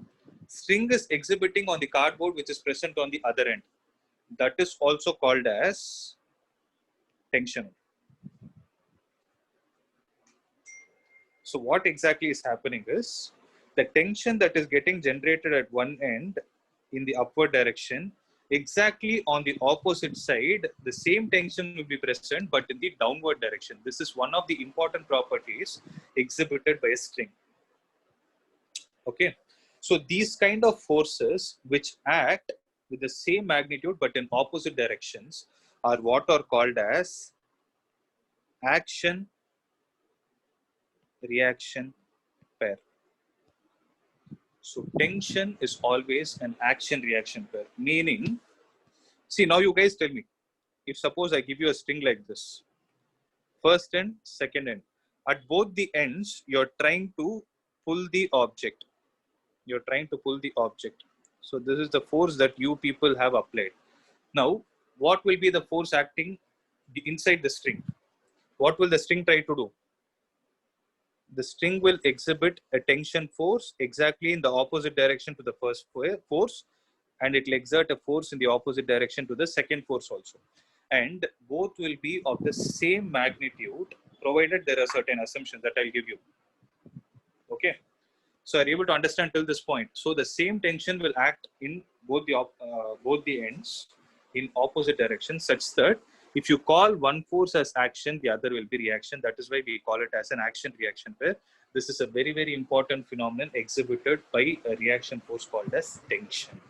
A: string is exhibiting on the cardboard which is present on the other end? That is also called as tension. So what exactly is happening is, the tension that is getting generated at one end in the upward direction, exactly on the opposite side, the same tension will be present, but in the downward direction. This is one of the important properties exhibited by a string. Okay. So these kind of forces which act with the same magnitude but in opposite directions are what are called as action reaction pair. So tension is always an action reaction pair, meaning, see, now you guys tell me, if suppose I give you a string like this, first end, second end, at both the ends you're trying to pull the object. You're trying to pull the object. So this is the force that you people have applied. Now, what will be the force acting inside the string? What will the string try to do? The string will exhibit a tension force exactly in the opposite direction to the first force, and it will exert a force in the opposite direction to the second force also. And both will be of the same magnitude, provided there are certain assumptions that I'll give you. Okay. So are you able to understand till this point? So the same tension will act in both the ends in opposite directions, such that if you call one force as action, the other will be reaction. That is why we call it as an action reaction pair. This is a very, very important phenomenon exhibited by a reaction force called as tension.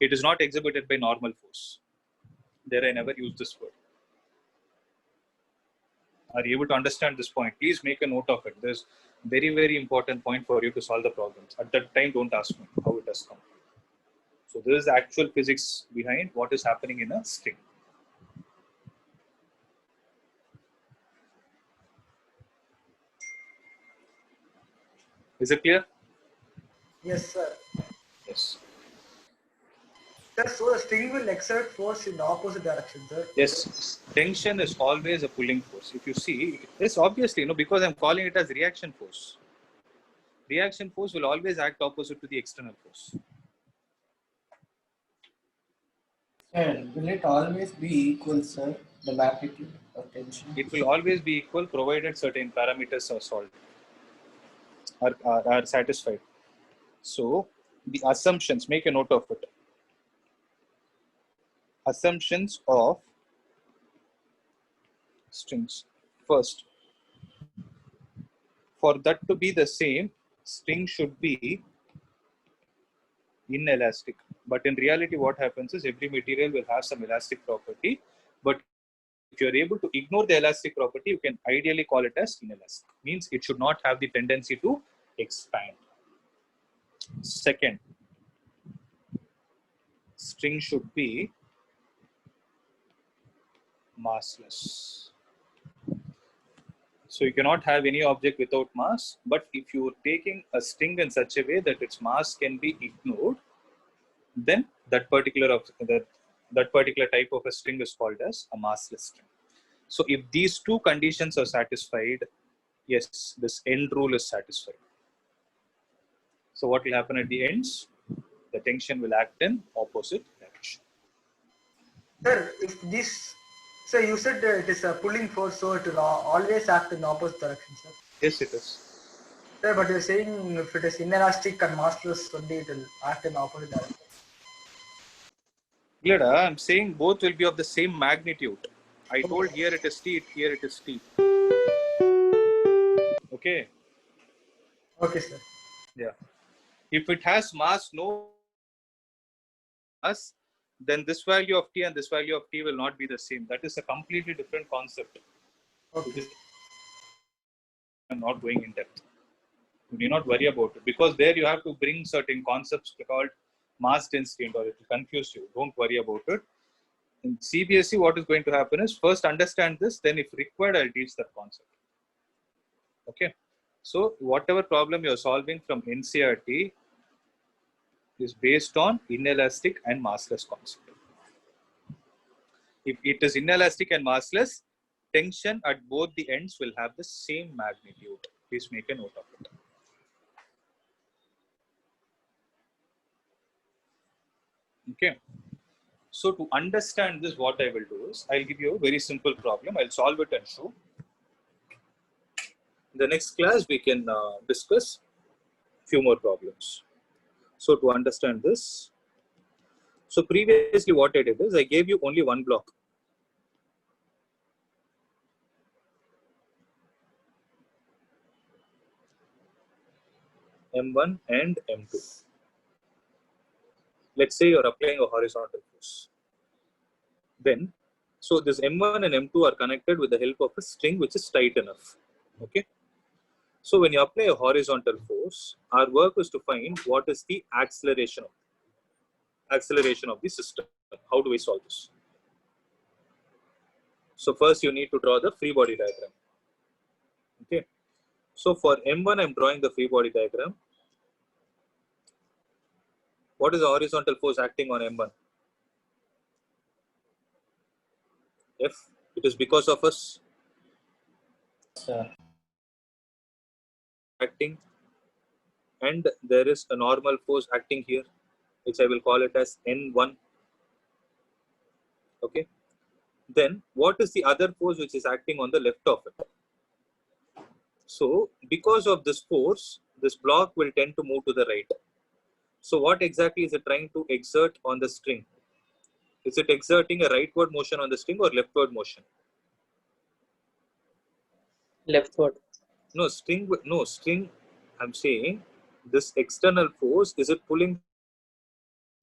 A: It is not exhibited by normal force. There I never use this word. Are you able to understand this point? Please make a note of it. There's very, very important point for you to solve the problems. At that time, don't ask me how it has come. So this is the actual physics behind what is happening in a string. Is it clear?
C: Yes, sir.
A: Yes.
C: Sir, so the string will exert force in the opposite direction, sir.
A: Yes. Tension is always a pulling force. If you see, yes, obviously, because I'm calling it as reaction force. Reaction force will always act opposite to the external force.
B: Sir, will it always be equal, sir? The magnitude of tension?
A: It will always be equal provided certain parameters are solved, are satisfied. So the assumptions, make a note of it. Assumptions of strings. First, for that to be the same, string should be inelastic. But in reality, what happens is every material will have some elastic property. But if you're able to ignore the elastic property, you can ideally call it as inelastic. Means it should not have the tendency to expand. Second, string should be massless. So you cannot have any object without mass, but if you're taking a string in such a way that its mass can be ignored, then that particular type of a string is called as a massless string. So if these two conditions are satisfied, yes, this end rule is satisfied. So what will happen at the ends? The tension will act in opposite direction.
C: Sir, if this, so you said it is a pulling force, so it will always act in opposite direction, sir.
A: Yes, it is.
C: Sir, but you're saying if it is inelastic and massless, only it will act in opposite direction.
A: Gleda, I'm saying both will be of the same magnitude. I told here it is T, here it is T. Okay.
C: Okay, sir.
A: Yeah. If it has mass, no mass, then this value of T and this value of T will not be the same. That is a completely different concept.
C: Okay.
A: I'm not going in depth. You need not worry about it, because there you have to bring certain concepts called mass density, and it will confuse you. Don't worry about it. In CBSE, what is going to happen is first understand this, then if required, I'll teach that concept. Okay. So whatever problem you're solving from NCERT is based on inelastic and massless concept. If it is inelastic and massless, tension at both the ends will have the same magnitude. Please make a note of it. Okay. So to understand this, what I will do is I'll give you a very simple problem. I'll solve it and show. In the next class, we can discuss few more problems. So to understand this, so previously what I did is I gave you only one block. M1 and M2. Let's say you're applying a horizontal force. Then, so this M1 and M2 are connected with the help of a string which is tight enough. Okay. So when you apply a horizontal force, our work is to find what is the acceleration of the system. How do we solve this? So first you need to draw the free body diagram. Okay. So for M1, I'm drawing the free body diagram. What is the horizontal force acting on M1? F. It is because of us acting, and there is a normal force acting here, which I will call it as N1. Okay. Then what is the other force which is acting on the left of it? So because of this force, this block will tend to move to the right. So what exactly is it trying to exert on the string? Is it exerting a rightward motion on the string or leftward motion?
D: Leftward.
A: No, string. I'm saying this external force, is it pulling?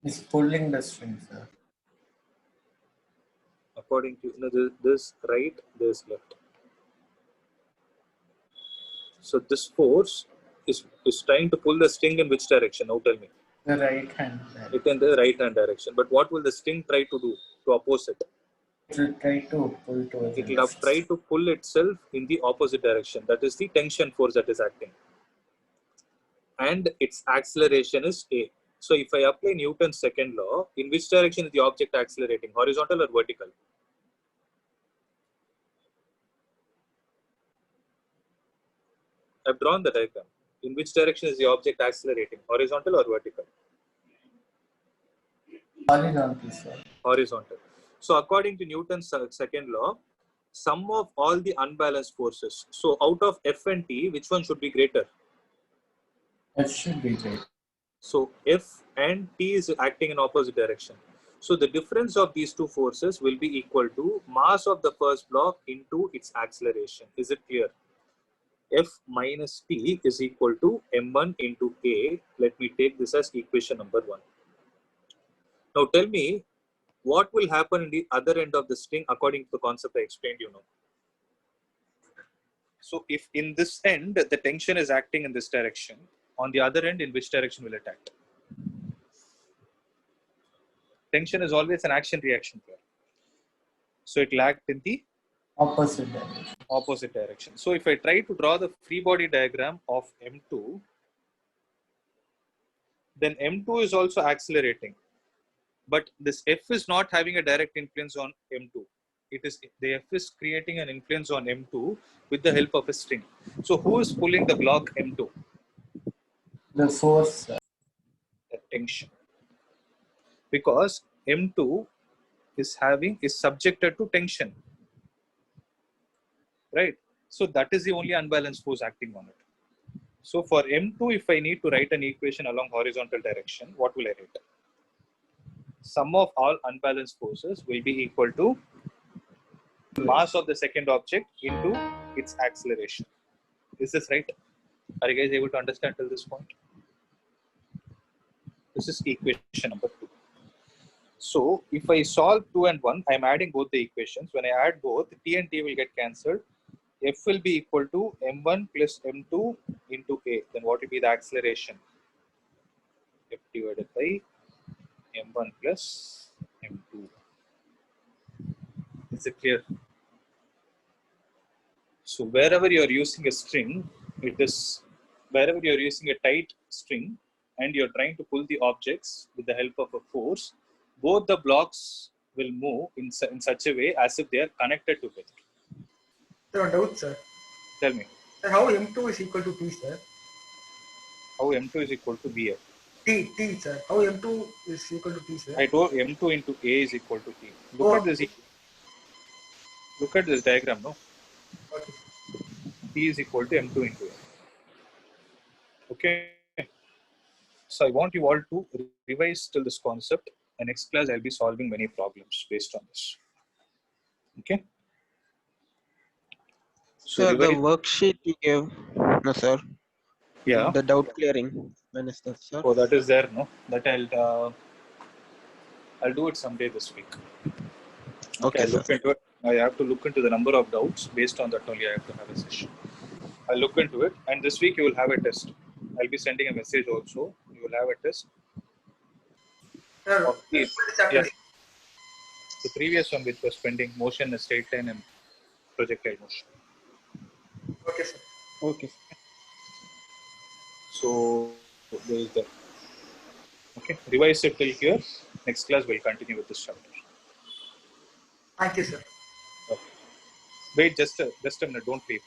B: It's pulling the string, sir.
A: According to this right, this left. So this force is trying to pull the string in which direction? Now tell me.
B: The right hand side.
A: It in the right hand direction. But what will the string try to do to oppose it?
B: It will try to pull towards
A: It
B: the
A: will
B: left.
A: try to pull itself in the opposite direction. That is the tension force that is acting. And its acceleration is A. So if I apply Newton's second law, in which direction is the object accelerating? Horizontal or vertical? I've drawn the diagram. In which direction is the object accelerating? Horizontal or vertical?
B: Horizontal, sir.
A: Horizontal. So according to Newton's second law, sum of all the unbalanced forces. So out of F and T, which one should be greater?
B: That should be great.
A: So F and T is acting in opposite direction. So the difference of these two forces will be equal to mass of the first block into its acceleration. Is it clear? F minus T is equal to M1 into A. Let me take this as equation number 1. Now tell me, what will happen in the other end of the string according to the concept I explained you now? So if in this end, the tension is acting in this direction, on the other end, in which direction will it act? Tension is always an action reaction pair. So it lagged in the
B: Opposite direction.
A: opposite direction. So if I try to draw the free body diagram of M2, then M2 is also accelerating. But this F is not having a direct influence on M2. The F is creating an influence on M2 with the help of a string. So who is pulling the block M2?
B: The force, sir.
A: The tension. Because M2 is subjected to tension. Right? So that is the only unbalanced force acting on it. So for M2, if I need to write an equation along horizontal direction, what will I write? Sum of all unbalanced forces will be equal to mass of the second object into its acceleration. Is this right? Are you guys able to understand till this point? This is equation number 2. So if I solve 2 and 1, I'm adding both the equations. When I add both, T and T will get cancelled. F will be equal to M1 plus M2 into A. Then what will be the acceleration? F divided by M1 plus M2. Is it clear? So wherever you are using a string, wherever you are using a tight string and you're trying to pull the objects with the help of a force, both the blocks will move in such a way as if they are connected together.
C: Sir, doubt, sir.
A: Tell me.
C: Sir, how M2 is equal to T, sir?
A: How M2 is equal to VF?
C: T, sir. How M2 is equal to T, sir?
A: I told M2 into A is equal to T. Look at this diagram, no?
C: Okay.
A: T is equal to M2 into A. Okay. So I want you all to revise till this concept. The next class I'll be solving many problems based on this. Okay. So
F: Sir, the
A: revise.
F: worksheet you gave, no sir,
A: Yeah.
F: the doubt clearing. When is that, sir?
A: Oh, that is there, no? That I'll do it someday this week.
F: Okay,
A: I'll
F: sir.
A: look into it. I have to look into the number of doubts. Based on that only, I have to have a session. I'll look into it, and this week you will have a test. I'll be sending a message also. You will have a test.
C: Sir,
A: Of the,
C: chapter.
A: yeah, the previous one, which was pending, motion, a straight line, and projectile motion.
C: Okay, sir.
F: Okay.
A: So there is that. Okay, revise it till here. Next class we'll continue with this chapter.
C: Thank you, sir.
A: Okay. Wait, just a minute. Don't leave.